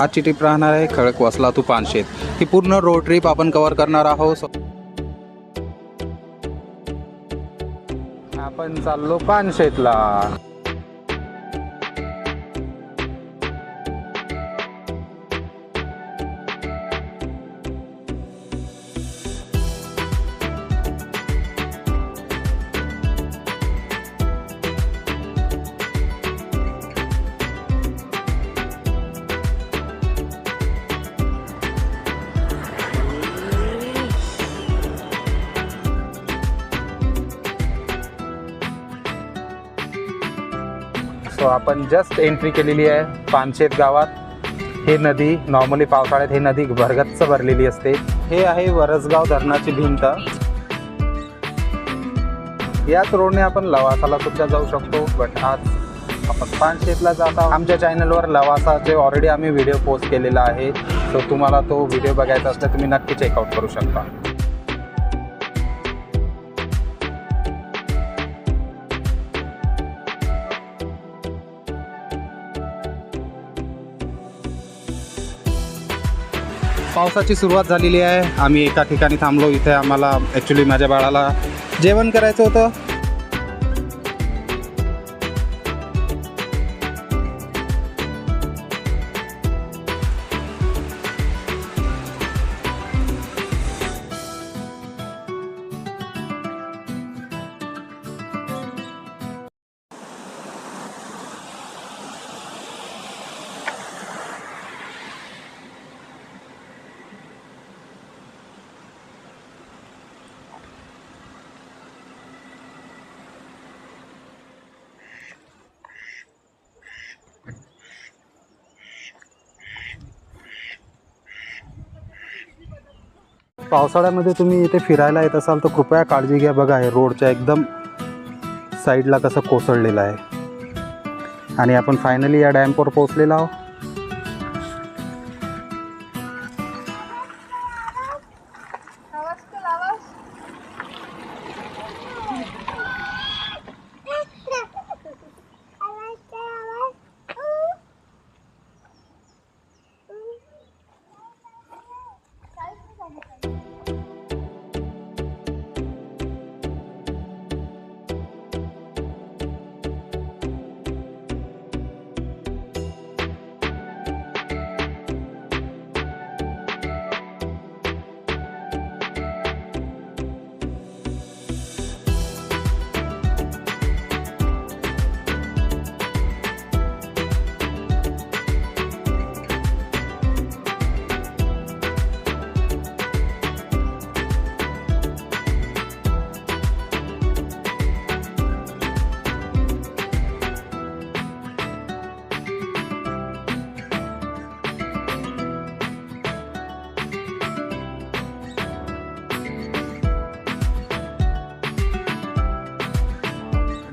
आजची ट्रिप राहणार आहे खडकवासला टू पानशेत। ही पूर्ण रोड ट्रिप आपण कव्हर करणार आहोत। आपण चाललो पानशेतला। सो आपण जस्ट एंट्री केलेली आहे पानशेत गावात। हे नदी नॉर्मली पावसाळ्यात हे नदी भरगच्च भरलेली असते। हे आहे वरसगाव धरणाची भिंत। याच रोडने आपण लवासाला सुद्धा जाऊ शकतो, बट आज आपण पानशेतला जात आहोत। आमच्या चॅनलवर लवासाचे ऑलरेडी आम्ही व्हिडिओ पोस्ट केलेला आहे, सो तुम्हाला तो व्हिडिओ बघायचा असला तुम्ही नक्की चेकआउट करू शकता। पावसाची सुरुवात झालेली आहे। आम्ही एका ठिकाणी थांबलो। इथे आम्हाला ॲक्च्युली माझ्या बाळाला जेवण करायचं होतं। पावसाळ्यामध्ये तुम्ही इथे फिरायला येत असाल तर कृपया काळजी घ्या। बघा हे रोडच्या एकदम साईडला कसं कोसळलेलं आहे। आणि आपण फायनली या डॅमवर पोहोचलेलो आहोत।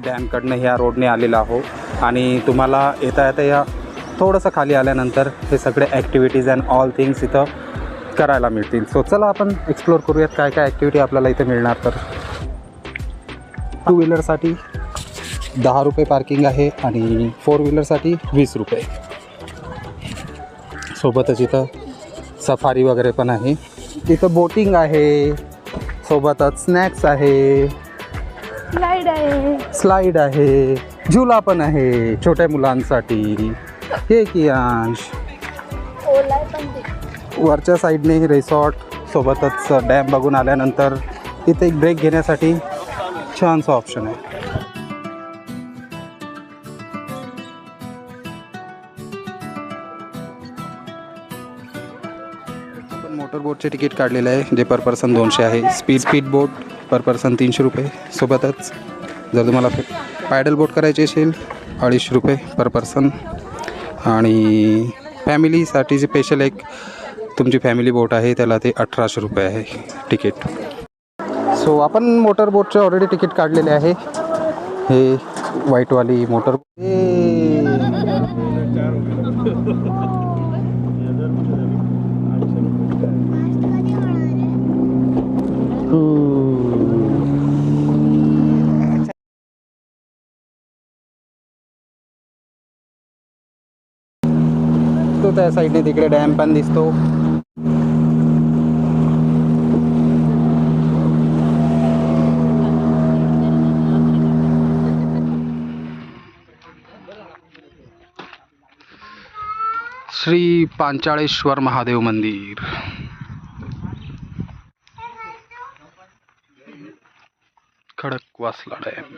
डॅमकडनं ह्या रोडने आलेला आहोत आणि तुम्हाला येता येता या थोडंसं खाली आल्यानंतर हे सगळे ॲक्टिव्हिटीज अँड ऑल थिंग्स इथं करायला मिळतील। सो चला आपण एक्सप्लोर करूयात काय काय ॲक्टिव्हिटी आपल्याला इथे मिळणार। तर टू व्हीलरसाठी 10 रुपये पार्किंग आहे आणि 4 व्हीलरसाठी 20 रुपये। सोबतच इथं सफारी वगैरे पण आहे। इथं बोटिंग आहे, सोबतच स्नॅक्स आहे, स्लाइड आहे, झुला पण आहे छोट्या मुलांसाठी। हे की अंश वरच्या साईडने रिसॉर्ट सोबतच डॅम बघून आल्यानंतर इथे एक ब्रेक घेण्यासाठी छानसा ऑप्शन आहे। आपण मोटर बोटचे तिकीट काढलेलं आहे जे पर पर्सन 200 आहे। स्पीड बोट पर पर्सन 300 रुपये। सोबतच जर तुम्हाला पॅडल बोट करायची असेल 250 रुपये पर पर्सन। आणि फॅमिलीसाठी जे स्पेशल एक तुमची फॅमिली बोट आहे त्याला ते 1800 रुपये आहे तिकीट। सो आपण मोटर बोटचे ऑलरेडी तिकीट काढलेले आहे। हे व्हाईटवाली मोटर त्या साईडने तिकडे डॅम पण दिसतो. श्री पांचाळेश्वर महादेव मंदिर. खडकवासला डॅम.